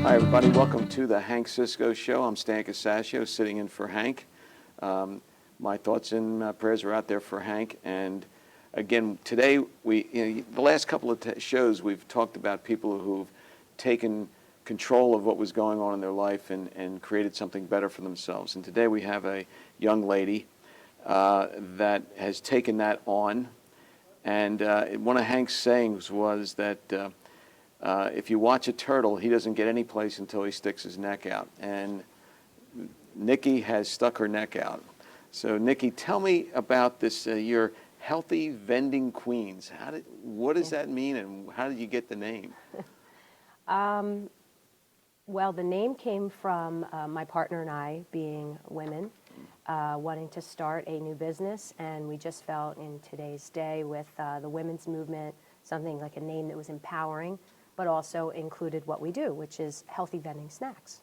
Hi, everybody. Welcome to the Hank Cisco Show. I'm Starke sitting in for Hank. My thoughts and prayers are out there for Hank. And again, today, the last couple of shows, we've talked about people who've taken control of what was going on in their life and created something better for themselves. And today we have a young lady that has taken that on. And one of Hank's sayings was that if you watch a turtle, he doesn't get any place until he sticks his neck out. And Nikki has stuck her neck out. So, Nikki, tell me about this. Your Healthy Vending Queens. What does that mean, and how did you get the name? Well, the name came from my partner and I being women, wanting to start a new business, and we just felt in today's day with the women's movement, something like a name that was empowering, but also included what we do, which is healthy vending snacks.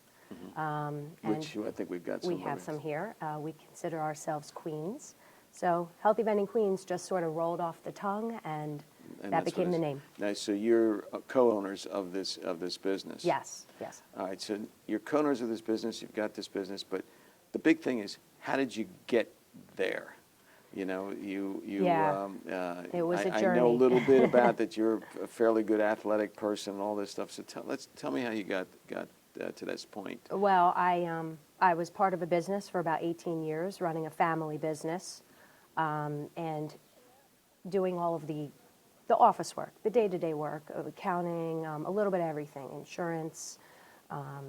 Which I think we've got some. We have some here. We consider ourselves queens. So Healthy Vending Queens just sort of rolled off the tongue, and that became the name. Nice. So you're co-owners of this business. Yes, yes. All right. So you're co-owners of this business. You've got this business, but the big thing is, how did you get there? You know, it was a journey. I know a little bit about that. You're a fairly good athletic person and all this stuff. So tell me how you got to this point. Well, I was part of a business for about 18 years, running a family business, and doing all of the office work, the day-to-day work, of accounting, a little bit of everything, insurance,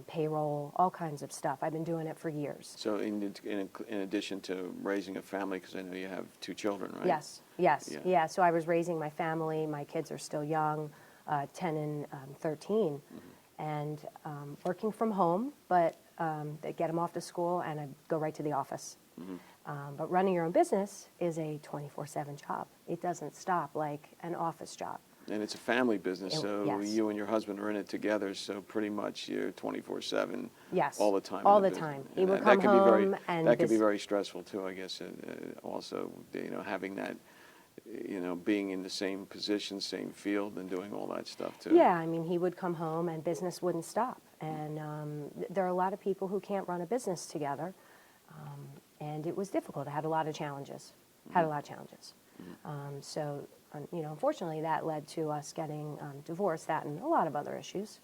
payroll, all kinds of stuff. I've been doing it for years. So in addition to raising a family, because I know you have 2 children, right? Yes. Yeah. So I was raising my family. My kids are still young, 10 and 13, and working from home, but they get them off to school and I go right to the office. But running your own business is a 24/7 job. It doesn't stop like an office job. And it's a family business, so yes. You and your husband are in it together, so pretty much you're 24/7 Yes. all the time. All the time. He would come home and... That could be very stressful, too, I guess, also, having that, being in the same position, same field, and doing all that stuff, too. Yeah, I mean, he would come home and business wouldn't stop. And there are a lot of people who can't run a business together, and it was difficult. I had a lot of challenges. So, unfortunately, that led to us getting divorced, that and a lot of other issues.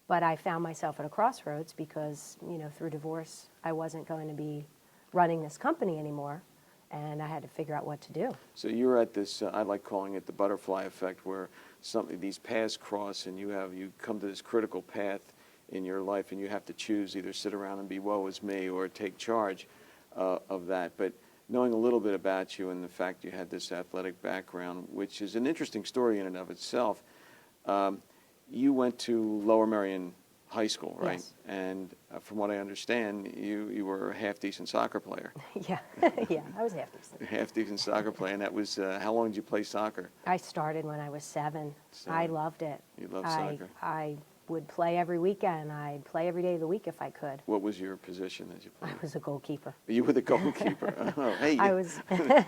But I found myself at a crossroads because, through divorce, I wasn't going to be running this company anymore, and I had to figure out what to do. So you're at this, I like calling it the butterfly effect, where these paths cross and you come to this critical path in your life, and you have to choose either sit around and be woe is me or take charge of that. But knowing a little bit about you and the fact you had this athletic background, which is an interesting story in and of itself, you went to Lower Merion High School, right? Yes. And from what I understand, you were a half-decent soccer player. Yeah, I was half-decent. Half-decent soccer player, and that was, how long did you play soccer? I started when I was 7. I loved it. You loved soccer? I would play every weekend. I'd play every day of the week if I could. What was your position as you played? I was a goalkeeper. You were the goalkeeper. Oh, hey, I was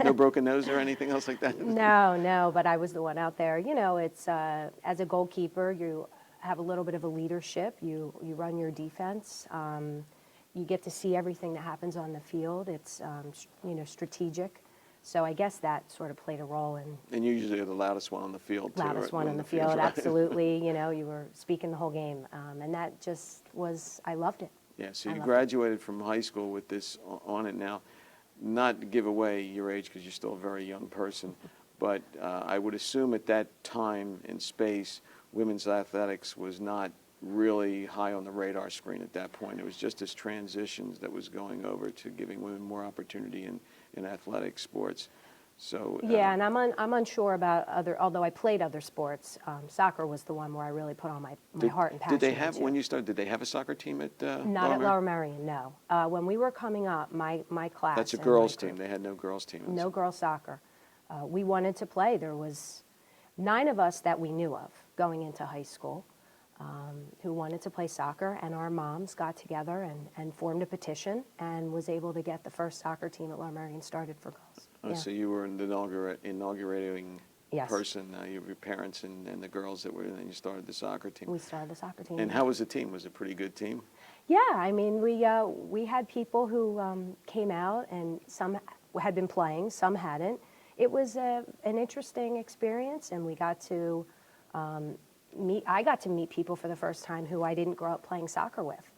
no broken nose or anything else like that? No, but I was the one out there. It's as a goalkeeper, you have a little bit of a leadership. You run your defense. You get to see everything that happens on the field. It's strategic. So I guess that sort of played a role in... And you usually are the loudest one on the field, too. Loudest one on the field, right? Absolutely. You were speaking the whole game. And that just was, I loved it. Yeah, so you graduated from high school with this on it now. Not to give away your age, because you're still a very young person, but I would assume at that time and space, women's athletics was not really high on the radar screen at that point. It was just this transitions that was going over to giving women more opportunity in athletic sports. So yeah, and I'm unsure about although I played other sports, soccer was the one where I really put on my heart and passion. Did they have, when you started, did they have a soccer team at Not at Lower Merion, no. When we were coming up, my class... That's a girls' team. They had no girls' team. No girls' soccer. We wanted to play. 9 of us that we knew of going into high school who wanted to play soccer, and our moms got together and formed a petition and was able to get the first soccer team at Lower Merion started for girls. Oh, so you were the inaugurating Yes. person, your parents and the girls that were, and then you started the soccer team. We started the soccer team. And how was the team? Was it a pretty good team? Yeah, I mean, we had people who came out, and some had been playing, some hadn't. It was an interesting experience, and we got to I got to meet people for the first time who I didn't grow up playing soccer with.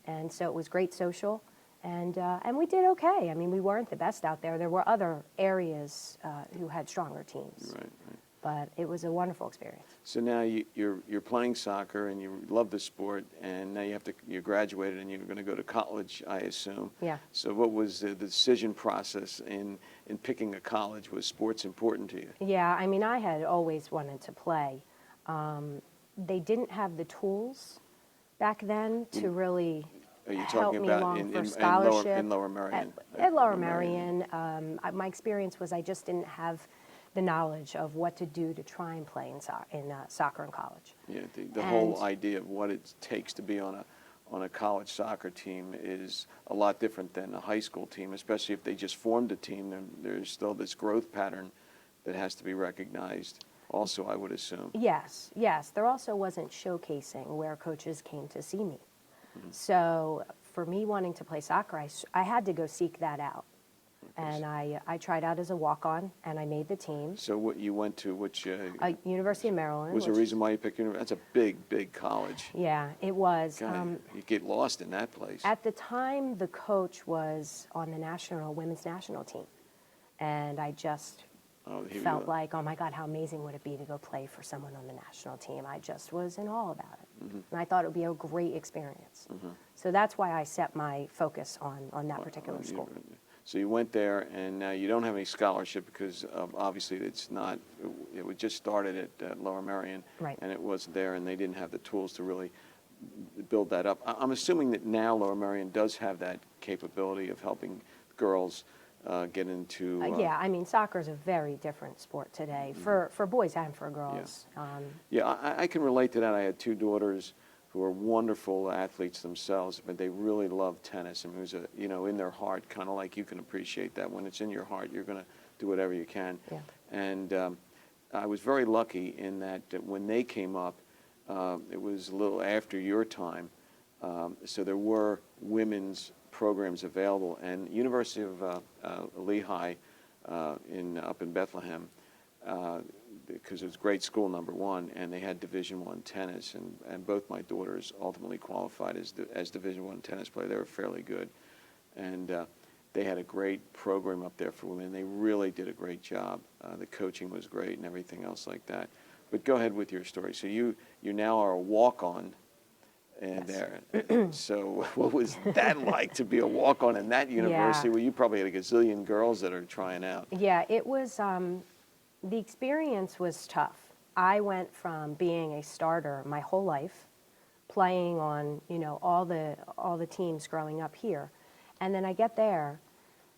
And so it was great social, and we did okay. I mean, we weren't the best out there. There were other areas who had stronger teams. Right, right. But it was a wonderful experience. So now you're playing soccer and you love the sport, and now you graduated and you're going to go to college, I assume. Yeah. So what was the decision process in picking a college? Was sports important to you? Yeah, I mean, I had always wanted to play. They didn't have the tools back then to really Are you help talking me about along for scholarship. in Lower Merion? At Lower Merion, my experience was I just didn't have the knowledge of what to do to try and play in soccer in college. Yeah, the whole idea of what it takes to be on a college soccer team is a lot different than a high school team, especially if they just formed a team. There's still this growth pattern that has to be recognized also, I would assume. Yes, yes. There also wasn't showcasing where coaches came to see me. So for me wanting to play soccer, I had to go seek that out. And I tried out as a walk-on, and I made the team. So what you went to, which University of Maryland. was the reason why you picked University? That's a big, big college. Yeah, it was. God, you get lost in that place. At the time, the coach was on the women's national team. And I just felt like, oh my God, how amazing would it be to go play for someone on the national team? I just was in awe about it. And I thought it would be a great experience. So that's why I set my focus on that particular school. So you went there, and now you don't have any scholarship because obviously it was just started at Lower Merion, Right. and it wasn't there, and they didn't have the tools to really build that up. I'm assuming that now Lower Merion does have that capability of helping girls get into... Yeah, I mean, soccer is a very different sport today for boys and for girls. Yeah, I can relate to that. I had 2 daughters who are wonderful athletes themselves, but they really love tennis. And it was in their heart, kind of like you can appreciate that. When it's in your heart, you're going to do whatever you can. Yeah. And I was very lucky in that when they came up, it was a little after your time. So there were women's programs available. And University of Lehigh up in Bethlehem, because it was grade school #1, and they had Division I tennis, and both my daughters ultimately qualified as Division I tennis players. They were fairly good, and they had a great program up there for women. They really did a great job. The coaching was great and everything else like that. But go ahead with your story. So you now are a walk-on Yes. there. So what was that like to be a walk-on in that university where you probably had a gazillion girls that are trying out? Yeah, it was... the experience was tough. I went from being a starter my whole life, playing on all the teams growing up here, and then I get there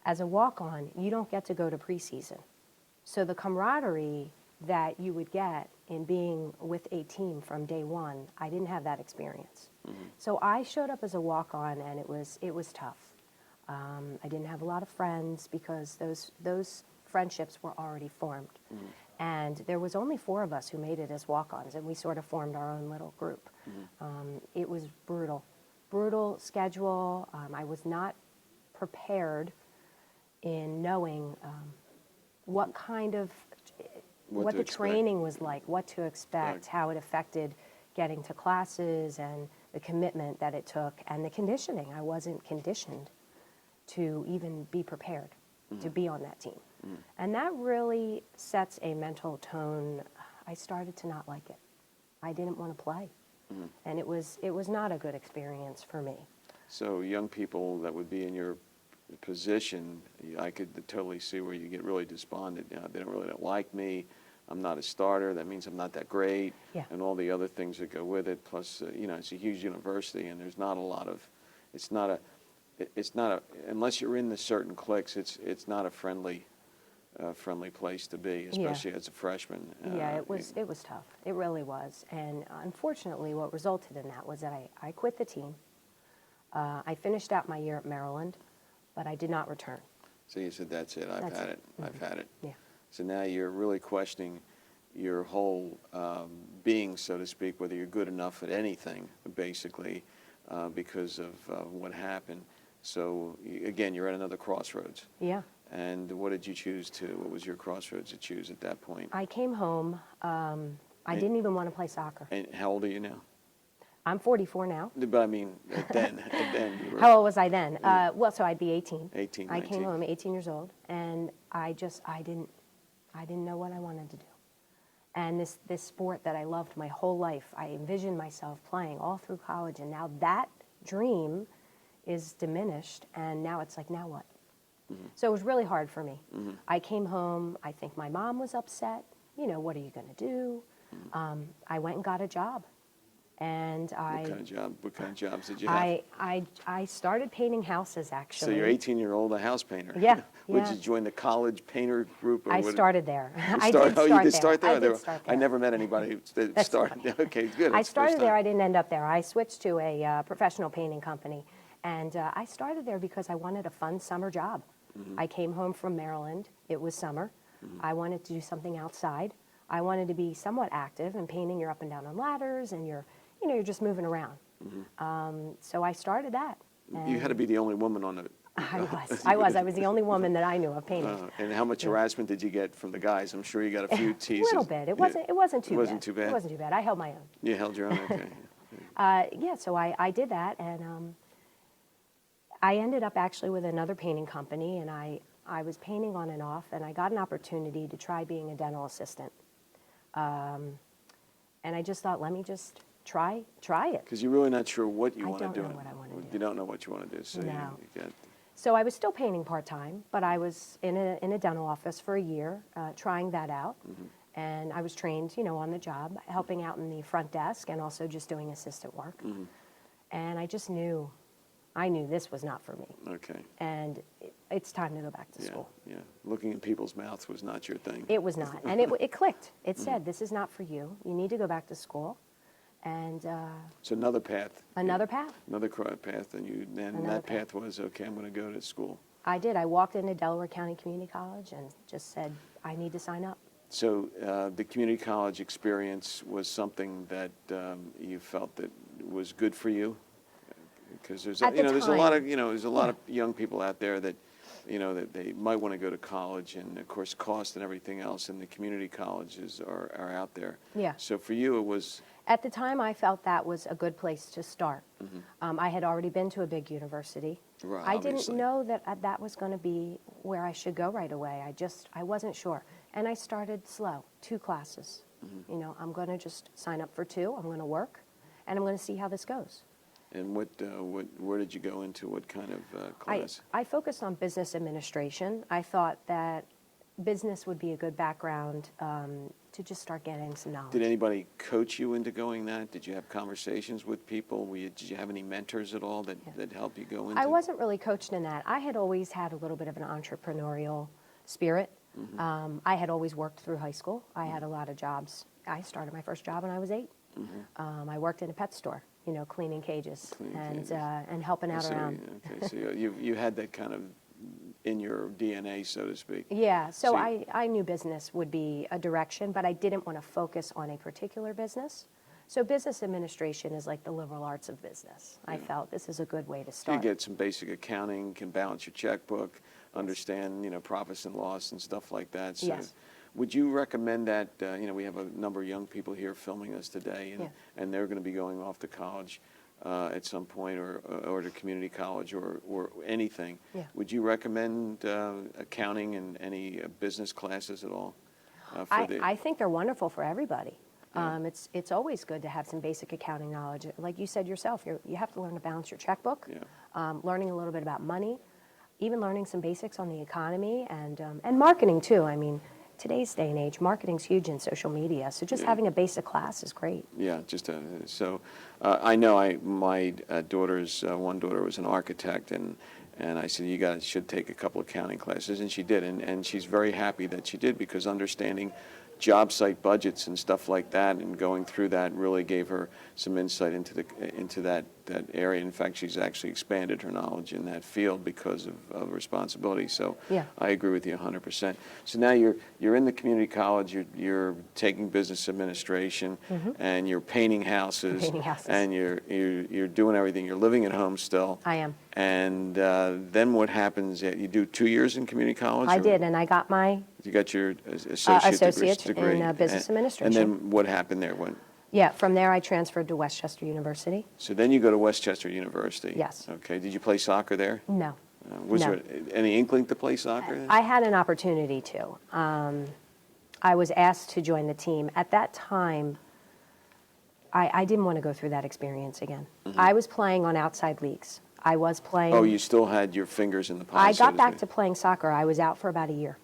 as a walk-on. You don't get to go to preseason, so the camaraderie that you would get in being with a team from day one, I didn't have that experience. So I showed up as a walk-on, and it was tough. I didn't have a lot of friends because those friendships were already formed. And there was only 4 of us who made it as walk-ons, and we sort of formed our own little group. It was brutal schedule. I was not prepared in knowing what the training was like, what to expect, how it affected getting to classes, and the commitment that it took, and the conditioning. I wasn't conditioned to even be prepared to be on that team. And that really sets a mental tone. I started to not like it. I didn't want to play. And it was not a good experience for me. So young people that would be in your position, I could totally see where you get really despondent. They don't really like me. I'm not a starter. That means I'm not that great. Yeah. And all the other things that go with it. Plus, it's a huge university, and there's not a lot of, it's not a, unless you're in the certain cliques, it's not a friendly friendly place to be, especially as a freshman. Yeah, it was tough. It really was. And unfortunately, what resulted in that was that I quit the team. I finished out my year at Maryland, but I did not return. So you said, that's it, I've had it, I've had it. Yeah. So now you're really questioning your whole being, so to speak, whether you're good enough at anything, basically, because of what happened. So again, you're at another crossroads. Yeah. And what did you choose to? What was your crossroads to choose at that point? I came home. I didn't even want to play soccer. And how old are you now? I'm 44 now. But I mean, then you were How old was I then? Well, so I'd be 18. 18, I 19. came home 18 years old, and I didn't know what I wanted to do. And this sport that I loved my whole life, I envisioned myself playing all through college, and now that dream is diminished, and now it's like, now what? Mm-hmm. So it was really hard for me. Mm-hmm. I came home, I think my mom was upset. You know, what are you going to do? Mm-hmm. I went and got a job. And What kind of jobs did you have? I started painting houses, actually. So you're 18-year-old, a house painter. Yeah. Would you join the college painter group? I started there. I did start there? I did start there. I never met anybody that started. Okay, good. I started there. I didn't end up there. I switched to a professional painting company. And I started there because I wanted a fun summer job. Mm-hmm. I came home from Maryland. It was summer. Mm-hmm. I wanted to do something outside. I wanted to be somewhat active. And painting, you're up and down on ladders, and you're just moving around. Mm-hmm. So I started that. You had to be the only woman on it. I was the only woman that I knew of painting. And how much harassment did you get from the guys? I'm sure you got a few teases. A little bit. It wasn't too bad. It wasn't too bad? It wasn't too bad. I held my own. You held your own? Okay. Yeah, so I did that, and I ended up actually with another painting company, and I was painting on and off, and I got an opportunity to try being a dental assistant. And I just thought, let me just try it. Because you're really not sure what you want to do. I don't know what I want to do. You don't know what you want to do. So No. you So I was still painting part-time, but I was in a dental office for a year, trying that out. Mm-hmm. And I was trained, on the job, helping out in the front desk and also just doing assistant work. Mm-hmm. And I just knew this was not for me. Okay. And it's time to go back to school. Yeah. Looking in people's mouths was not your thing. It was not. And it clicked. It said, this is not for you. You need to go back to school. And so another path. Another path. Another path, and that path was, okay, I'm going to go to school. I did. I walked into Delaware County Community College and just said, I need to sign up. So the community college experience was something that you felt that was good for you? Because there's there's a lot of young people out there that that they might want to go to college, and of course cost and everything else, and the community colleges are out there. Yeah. So for you it was. At the time, I felt that was a good place to start. Mm-hmm. I had already been to a big university. Right, I didn't know that that was going to be where I should go right away. I wasn't sure. And I started slow, 2 classes. Mm-hmm. I'm going to just sign up for 2. I'm going to work, and I'm going to see how this goes. And where did you go into? What kind of class? I focused on business administration. I thought that business would be a good background to just start getting some knowledge. Did anybody coach you into going that? Did you have conversations with people? Did you have any mentors at all that helped you go into? I wasn't really coached in that. I had always had a little bit of an entrepreneurial spirit. Mm-hmm. I had always worked through high school. I had a lot of jobs. I started my first job when I was 8. Mm-hmm. I worked in a pet store, cleaning cages and helping out around. Okay, so you had that kind of in your DNA, so to speak. Yeah, so I knew business would be a direction, but I didn't want to focus on a particular business. So business administration is like the liberal arts of business. Yeah. I felt this is a good way to start. You get some basic accounting, can balance your checkbook, understand, profits and loss and stuff like that. So yes. Would you recommend that, we have a number of young people here filming us today, and they're going to be going off to college at some point, or to community college, or anything. Yeah. Would you recommend accounting and any business classes at all? I think they're wonderful for everybody. Yeah. It's always good to have some basic accounting knowledge. Like you said yourself, you have to learn to balance your checkbook, learning a little bit about money, even learning some basics on the economy and marketing too. I mean, today's day and age, marketing's huge in social media, so just having a basic class is great. Yeah, I know my daughter's one daughter was an architect, and And I said, should take a couple of accounting classes, and she did, and she's very happy that she did, because understanding job site budgets and stuff like that, and going through that really gave her some insight into that area. In fact, she's actually expanded her knowledge in that field because of responsibility. So Yeah. I agree with you 100%. So now you're in the community college, you're taking business administration, and you're painting houses, Painting houses. and you're doing everything. You're living at home still. I am. And then what happens? You do 2 years in community college? I or- did, and I got my You got your associate degree. in business administration. And then what happened there? Yeah, from there I transferred to Westchester University. So then you go to Westchester University. Yes. Okay. Did you play soccer there? No. Was No. there any inkling to play soccer there? I had an opportunity to. I was asked to join the team. At that time, I didn't want to go through that experience again. I was playing on outside leagues. I was playing. Oh, you still had your fingers in the pie. I so got back speak. to playing soccer. I was out for about a year.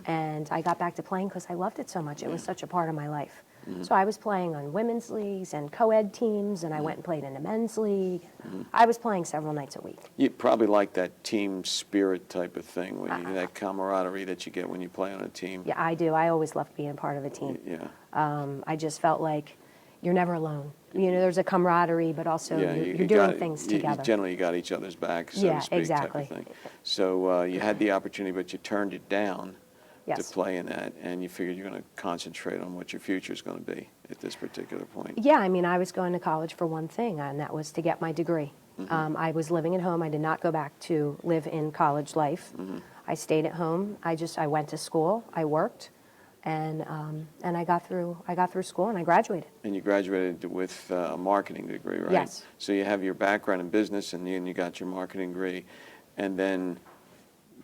And I got back to playing because I loved it so much. It was such a part of my life. So I was playing on women's leagues and co-ed teams, and I went and played in a men's league. I was playing several nights a week. You probably like that team spirit type of thing, that camaraderie that you get when you play on a team. Yeah, I do. I always loved being part of a team. Yeah. I just felt like you're never alone. You know, there's a camaraderie, but also Yeah, you're doing things together. Generally, you got each other's back, so Yeah, to speak, exactly. type of thing. So you had the opportunity, but you turned it down to Yes. play in that, and you figured you're going to concentrate on what your future is going to be at this particular point. Yeah, I mean, I was going to college for one thing, and that was to get my degree. I was living at home. I did not go back to live in college life. I stayed at home. I went to school. I worked, and I got through school, and I graduated. And you graduated with a marketing degree, right? Yes. So you have your background in business, and you got your marketing degree, and then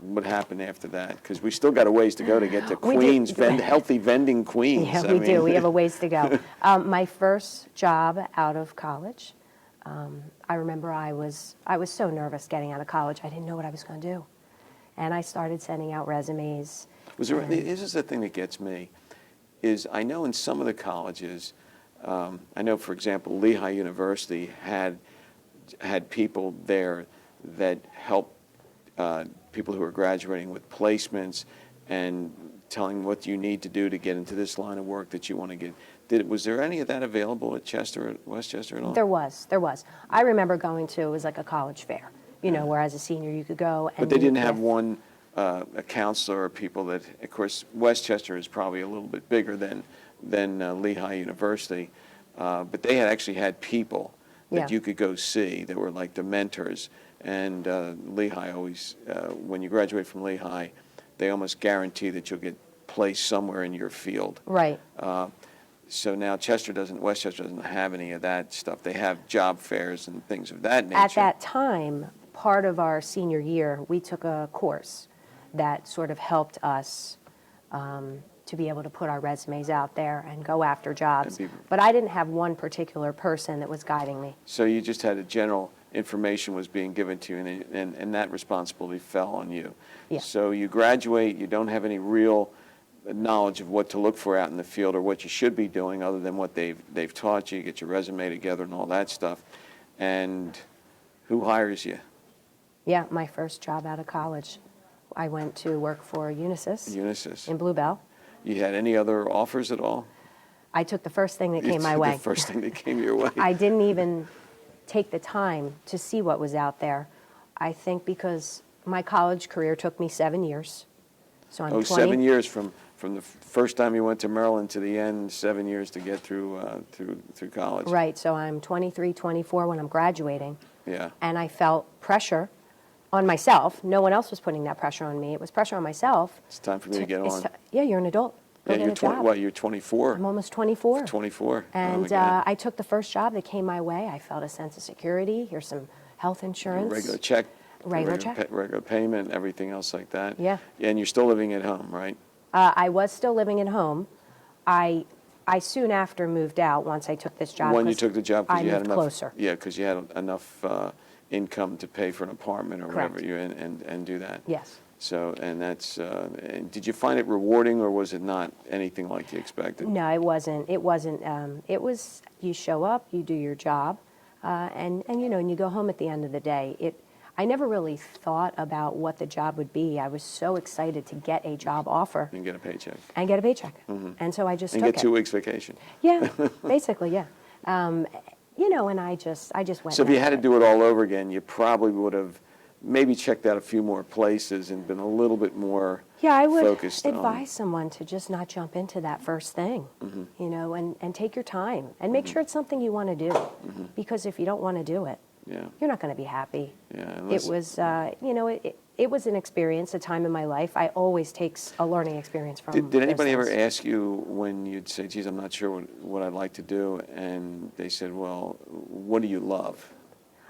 what happened after that? Because we still got a ways to go to get to We do. Queens, Healthy Vending Queens. Yeah, I we mean- do. We have a ways to go. My first job out of college, I remember I was so nervous getting out of college. I didn't know what I was going to do. And I started sending out resumes. This is the thing that gets me, is I know in some of the colleges, I know, for example, Lehigh University had people there that helped people who are graduating with placements and telling what you need to do to get into this line of work that you want to get. Was there any of that available at Westchester at all? There was. I remember going to, it was like a college fair, you know, where as a senior you could go and But they meet didn't have with- one, a counselor or people that, of course, Westchester is probably a little bit bigger than Lehigh University, but they actually had people that Yeah. you could go see that were like the mentors. And Lehigh always, when you graduate from Lehigh, they almost guarantee that you'll get placed somewhere in your field. Right. So now Westchester doesn't have any of that stuff. They have job fairs and things of that nature. At that time, part of our senior year, we took a course that sort of helped us to be able to put our resumes out there and go after jobs. But I didn't have one particular person that was guiding me. So you just had a general information was being given to you, and that responsibility fell on you. Yeah. So you graduate, you don't have any real knowledge of what to look for out in the field or what you should be doing other than what they've taught you. You get your resume together and all that stuff. And who hires you? Yeah, my first job out of college. I went to work for Unisys in Bluebell. You had any other offers at all? I took the first thing that You came my took way. The first thing that came your way. I didn't even take the time to see what was out there. I think because my college career took me 7 years. So I'm 20. 7 years from the first time you went to Maryland to the end, 7 years to get through college. Right, so I'm 23, 24 when I'm graduating. Yeah. And I felt pressure on myself. No one else was putting that pressure on me. It was pressure on myself. It's time for me to get on. Yeah, you're an adult. Go Yeah, get you're a job. What? You're 24. I'm almost 24. 24. And Oh my God. I took the first job that came my way. I felt a sense of security. Here's some health insurance. Regular check. Regular check. Regular payment, everything else like that. Yeah. And you're still living at home, right? I was still living at home. I soon after moved out once I took this job. When you 'cause took the job, I because you had moved enough. closer. Yeah, because you had enough income to pay for an apartment or Correct. whatever and do that. Yes. So, and that's, and did you find it rewarding or was it not anything like you expected? No, it wasn't. It wasn't. It was, you show up, you do your job, and you know, and you go home at the end of the day. I never really thought about what the job would be. I was so excited to get a job offer And get a paycheck. and get a paycheck. And so I just And took get it. 2 weeks vacation. Yeah, basically, yeah. You know, and I just went. So if you with had to it. do it all over again, you probably would have maybe checked out a few more places and been a little bit more Yeah, I would focused advise someone to just not jump into that first thing, you know, and take your time and make sure it's something you want to do. Because if you don't want to do it, Yeah. you're not going to be happy. Yeah, It was, you know, it was an experience, a time in my life. I always take a learning experience from Did anybody ever business. ask you when you'd say, geez, I'm not sure what I'd like to do, and they said, well, what do you love?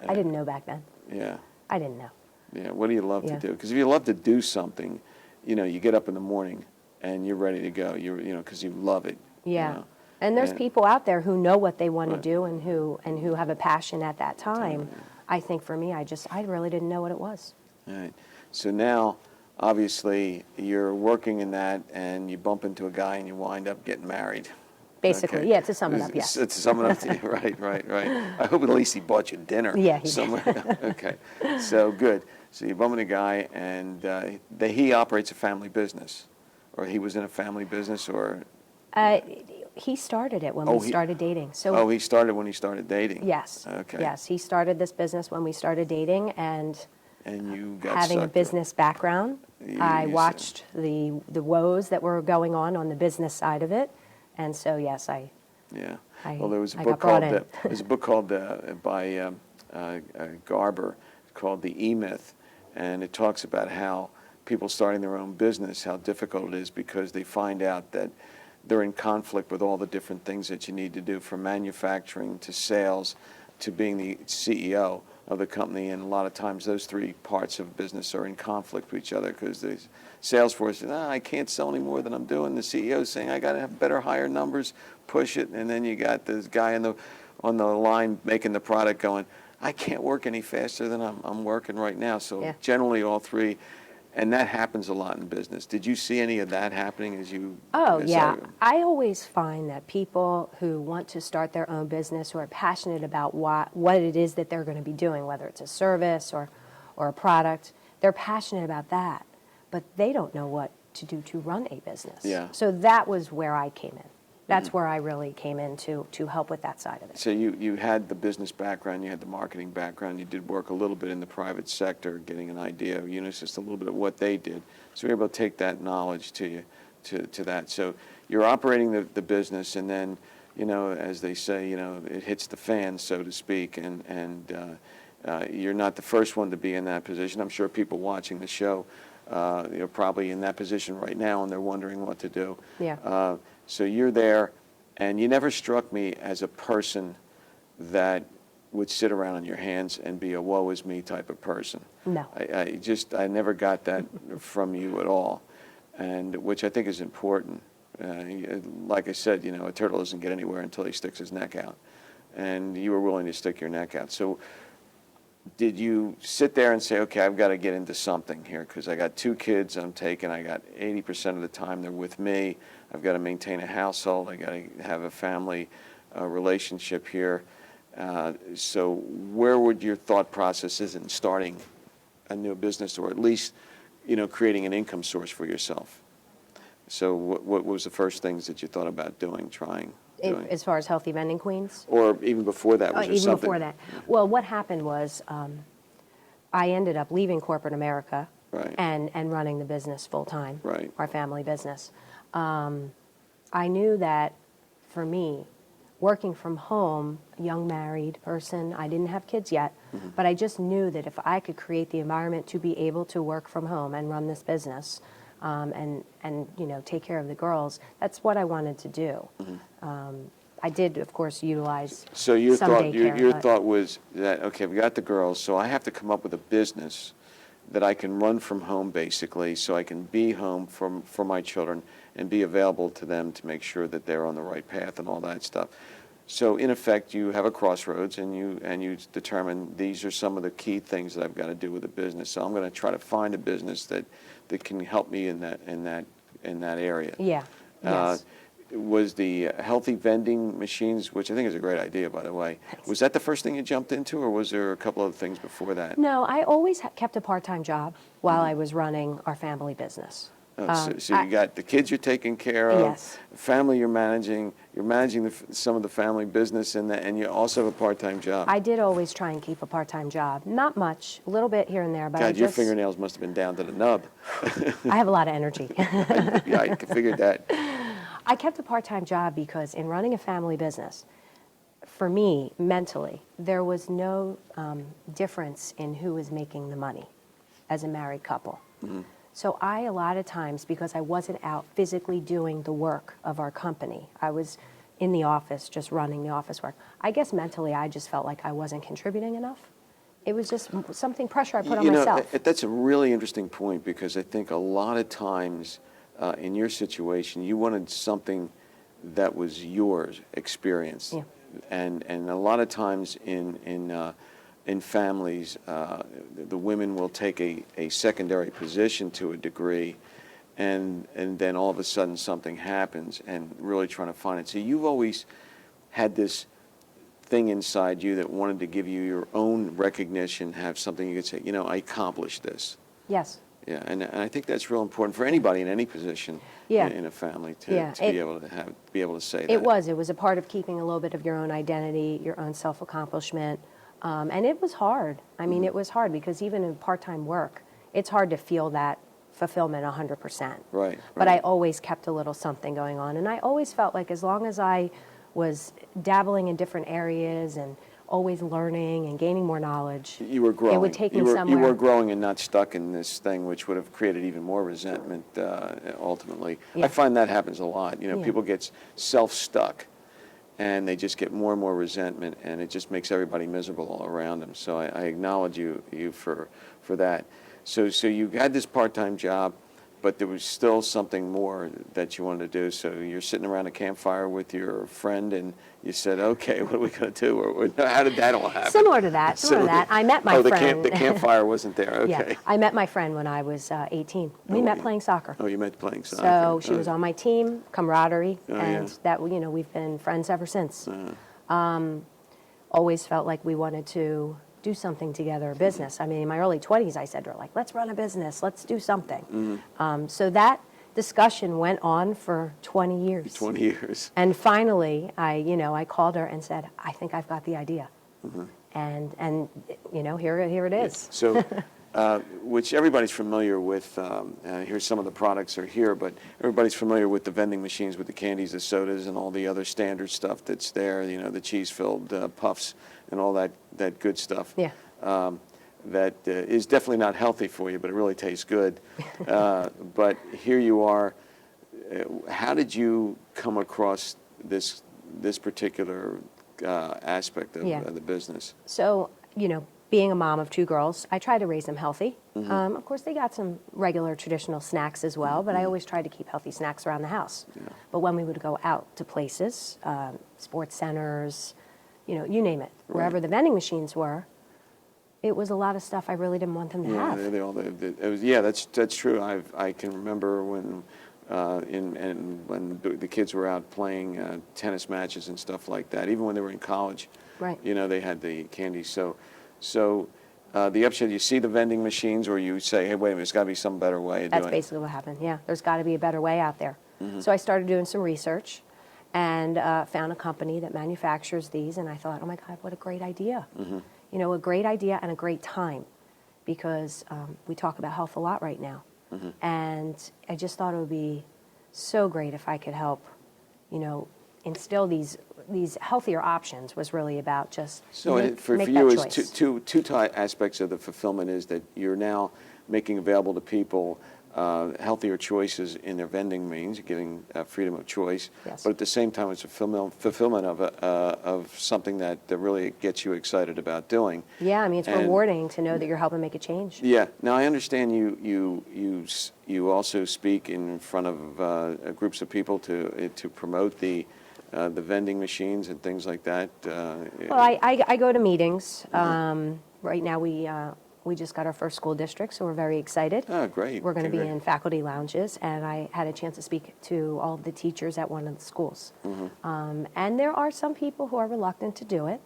I didn't know back then. Yeah, I didn't know. yeah, what do you love to Yeah. do? Because if you love to do something, you know, you get up in the morning and you're ready to go, you know, because you love it. Yeah. You know? And there's And- people out there who know what they want Right. to do and who have a passion at that time. I think for me, I really didn't know what it was. All right. So now, obviously, you're working in that, and you bump into a guy, and you wind up getting married. Basically, Okay. yeah, to sum it up, yes. To sum it up, to you. Right, right, right. I hope at least he bought you dinner. Yeah, he did. somewhere. Okay, so good. So you bump into a guy, and he operates a family business, or he was in a family business, or He started it when Oh, we he- started dating. So he started when he started dating. yes, Okay. yes, he started this business when we started dating, and And you got having a sucked business background, I you watched the woes that were going on the business side of it, and so yes, in. Yeah. I- Well, there was a I book got brought called in. there's a book called by Garber called The E-Myth, and it talks about how people starting their own business, how difficult it is because they find out that they're in conflict with all the different things that you need to do, from manufacturing to sales to being the CEO of the company, and a lot of times those three parts of business are in conflict with each other because the sales force says, I can't sell any more than I'm doing. The CEO is saying, I got to have better, higher numbers, push it, and then you got this guy on the line making the product going, I can't work any faster than I'm working right now. So Yeah. generally all three, and that happens a lot in business. Did you see any of that happening as you? Oh, as yeah. I always find that people who want to start their own business, who are passionate about what it is that they're going to be doing, whether it's a service or a product, they're passionate about that, but they don't know what to do to run a business. Yeah. So that was where I came in. That's where I really came in to help with that side of it. So you had the business background, you had the marketing background, you did work a little bit in the private sector, getting an idea of Unisys, a little bit of what they did. So you're able to take that knowledge to that. So you're operating the business, and then, you know, as they say, you know, it hits the fan, so to speak, and you're not the first one to be in that position. I'm sure people watching the show, you're probably in that position right now, and they're wondering what to do. Yeah. So you're there, and you never struck me as a person that would sit around on your hands and be a woe is me type of person. No. I never got that from you at all, and which I think is important. Like I said, you know, a turtle doesn't get anywhere until he sticks his neck out, and you were willing to stick your neck out. So did you sit there and say, okay, I've got to get into something here because I got 2 kids I got 80% of the time they're with me. I've got to maintain a household. I got to have a family relationship here. So where would your thought processes in starting a new business, or at least, you know, creating an income source for yourself? So what was the first things that you thought about doing? As far as Healthy Vending Queens? Or even before that, was there Even something? before that. Well, what happened was I ended up leaving corporate America Right. and running the business full time, Right. our family business. I knew that for me, working from home, a young married person, I didn't have kids yet, but I just knew that if I could create the environment to be able to work from home and run this business, and you know, take care of the girls, that's what I wanted to do. I did, of course, utilize So your some thought, daycare, your but- thought was that, okay, we got the girls, so I have to come up with a business that I can run from home, basically, so I can be home for my children and be available to them to make sure that they're on the right path and all that stuff. So in effect, you have a crossroads, and you determine these are some of the key things that I've got to do with a business. So I'm going to try to find a business that can help me in that area. Yeah, yes. was the healthy vending machines, which I think is a great idea, by the way. Thanks. Was that the first thing you jumped into, or was there a couple of things before that? No, I always kept a part-time job while I was running our family business. Oh, so you got the kids you're taking care of, Yes. family you're managing some of the family business, and you also have a part-time job. I did always try and keep a part-time job. Not much, a little bit here and there, but God, your fingernails must have been down to the nub. I have a lot of energy. Yeah, I figured that. I kept a part-time job because in running a family business, for me, mentally, there was no difference in who was making the money as a married couple. Mm-hmm. So a lot of times, because I wasn't out physically doing the work of our company, I was in the office just running the office work. I guess mentally I just felt like I wasn't contributing enough. It was just something pressure I put on myself. That's a really interesting point, because I think a lot of times in your situation, you wanted something that was yours, experience. Yeah. And a lot of times in families, the women will take a secondary position to a degree, and then all of a sudden something happens, and really trying to find it. So you've always had this thing inside you that wanted to give you your own recognition, have something you could say, I accomplished this. Yes. Yeah, and I think that's real important for anybody in any position in a family to be able to say that. It was a part of keeping a little bit of your own identity, your own self-accomplishment. And it was hard. I mean, it was hard because even in part-time work, it's hard to feel that fulfillment 100%. Right. But I always kept a little something going on. And I always felt like as long as I was dabbling in different areas and always learning and gaining more knowledge, you were growing. It would take me somewhere. You were growing and not stuck in this thing, which would have created even more resentment ultimately. Yeah. I find that happens a lot. Yeah. People get self-stuck, and they just get more and more resentment, and it just makes everybody miserable all around them. So I acknowledge you for that. So you had this part-time job, but there was still something more that you wanted to do. So you're sitting around a campfire with your friend, and you said, "Okay, what are we going to do?" Or how did that all happen? Similar to that. I met my friend. The campfire wasn't there. Okay. Yeah, I met my friend when I was 18. We met playing soccer. Oh, you met playing soccer. So she was on my team, camaraderie, Oh, and yeah. that we've been friends ever since. Always felt like we wanted to do something together, a business. I mean, in my early 20s, I said to her, like, let's run a business, let's do something. So that discussion went on for 20 years. 20 years. And finally, I called her and said, I think I've got the idea. And here it is. So, which everybody's familiar with. Here's some of the products are here, but everybody's familiar with the vending machines, with the candies, the sodas, and all the other standard stuff that's there. The cheese-filled puffs and all that good stuff. Yeah. That is definitely not healthy for you, but it really tastes good. But here you are. How did you come across this particular aspect of the business? So, being a mom of two girls, I try to raise them healthy. Of course, they got some regular traditional snacks as well, but I always tried to keep healthy snacks around the house. Yeah. But when we would go out to places, sports centers, you name it, wherever the vending machines were, it was a lot of stuff I really didn't want them to have. That's true. I can remember when when the kids were out playing tennis matches and stuff like that, even when they were in college. Right. They had the candy. So the upshot, you see the vending machines, or you say, hey, wait a minute, there's got to be some better way of doing it. That's basically what happened, yeah. There's got to be a better way out there. So I started doing some research and found a company that manufactures these, and I thought, oh my God, what a great idea. A great idea and a great time, because we talk about health a lot right now. And I just thought it would be so great if I could help, instill these healthier options. Was really about just make for that you, choice. is two aspects of the fulfillment is that you're now making available to people healthier choices in their vending means, giving freedom of choice. Yes. But at the same time, it's a fulfillment of something that really gets you excited about doing. Yeah, I mean, it's rewarding to know that you're helping make a change. Yeah. Now, I understand you also speak in front of groups of people to promote the vending machines and things like that. Well, I go to meetings. Right now, we We just got our first school district, so we're very excited. Oh, great. We're going to be Great. in faculty lounges, and I had a chance to speak to all of the teachers at one of the schools. And there are some people who are reluctant to do it,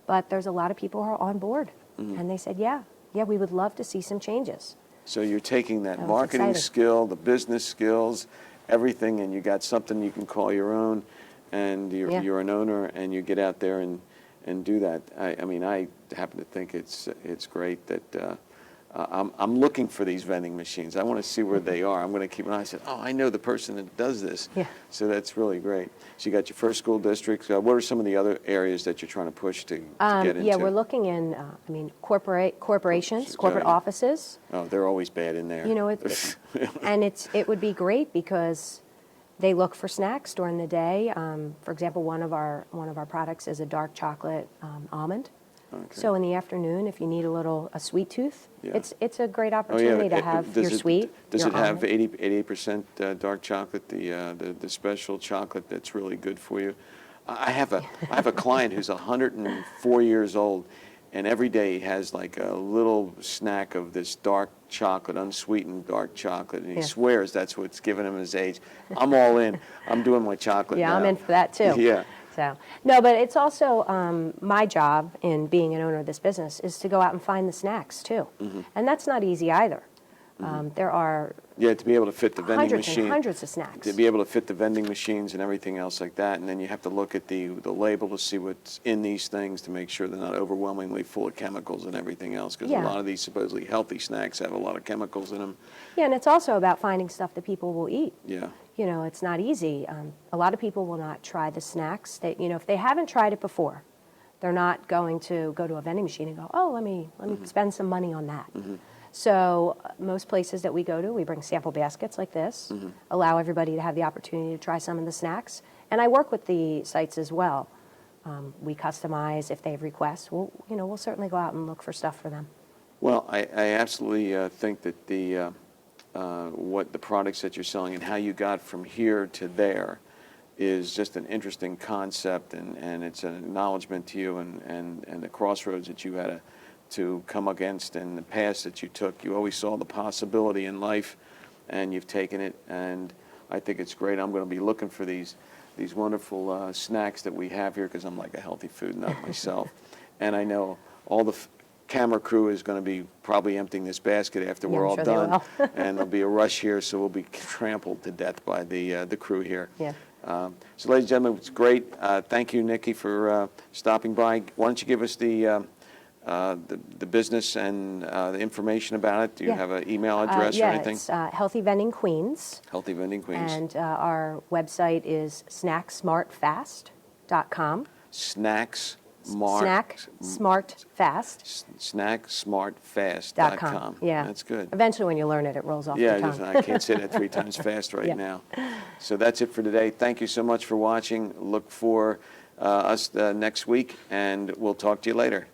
but there's a lot of people who are on board. And they said, yeah, we would love to see some changes. So you're taking that was marketing exciting. skill, the business skills, everything, and you got something you can call your own, and Yeah. you're an owner, and you get out there and do that. I mean, I happen to think it's great that I'm looking for these vending machines. I want to see where they are. I'm going to keep an eye. I said, oh, I know the person that does this. Yeah. So that's really great. So you got your first school district. What are some of the other areas that you're trying to push to get into? Yeah, we're looking in, corporations, corporate Yeah. offices. Oh, they're always bad in there. You know, and it would be great because they look for snacks during the day. For example, one of our products is a dark chocolate almond. Okay. So in the afternoon, if you need a sweet tooth, Yeah. it's a great Oh, opportunity to have your sweet. Does your it have almond. 88% dark chocolate, the special chocolate that's really good for you? I have a client who's 104 years old, and every day he has like a little snack of this dark chocolate, unsweetened dark chocolate, and he Yeah. swears that's what's giving him his age. I'm all in. I'm doing my chocolate Yeah, now. I'm in for that too. Yeah. So no, but it's also my job in being an owner of this business is to go out and find the snacks too, and that's not easy either. There are Yeah, to be able to fit the vending hundreds machine. and hundreds of snacks. To be able to fit the vending machines and everything else like that, and then you have to look at the label to see what's in these things to make sure they're not overwhelmingly full of chemicals and everything else, because Yeah. a lot of these supposedly healthy snacks have a lot of chemicals in them. Yeah, and it's also about finding stuff that people will eat. Yeah. You know, it's not easy. A lot of people will not try the snacks. That, you know, if they haven't tried it before, they're not going to go to a vending machine and go, oh, let me spend some money on that. So most places that we go to, we bring sample baskets like this, allow everybody to have the opportunity to try some of the snacks. And I work with the sites as well. We customize if they have requests. We'll certainly go out and look for stuff for them. Well, I absolutely think that what the products that you're selling and how you got from here to there is just an interesting concept, and it's an acknowledgement to you and the crossroads that you had to come against in the past that you took. You always saw the possibility in life, and you've taken it, and I think it's great. I'm going to be looking for these wonderful snacks that we have here, because I'm like a healthy food nut myself. And I know all the camera crew is going to be probably emptying this basket after Yeah, we're I'm all sure they done. will. And there'll be a rush here, so we'll be trampled to death by the crew here. Yeah. So ladies and gentlemen, it's great. Thank you, Nikki, for stopping by. Why don't you give us the business and the information about it? Do you Yeah. have an email address or yeah, anything? it's Healthy Vending Queens. Healthy Vending Queens. And our website is snacksmartfast.com. Snacksmartfast.com. Yeah. That's good. Eventually, when you learn it, it rolls off Yeah, the tongue. I can't say that 3 times fast right Yeah. now. So that's it for today. Thank you so much for watching. Look for us next week, and we'll talk to you later.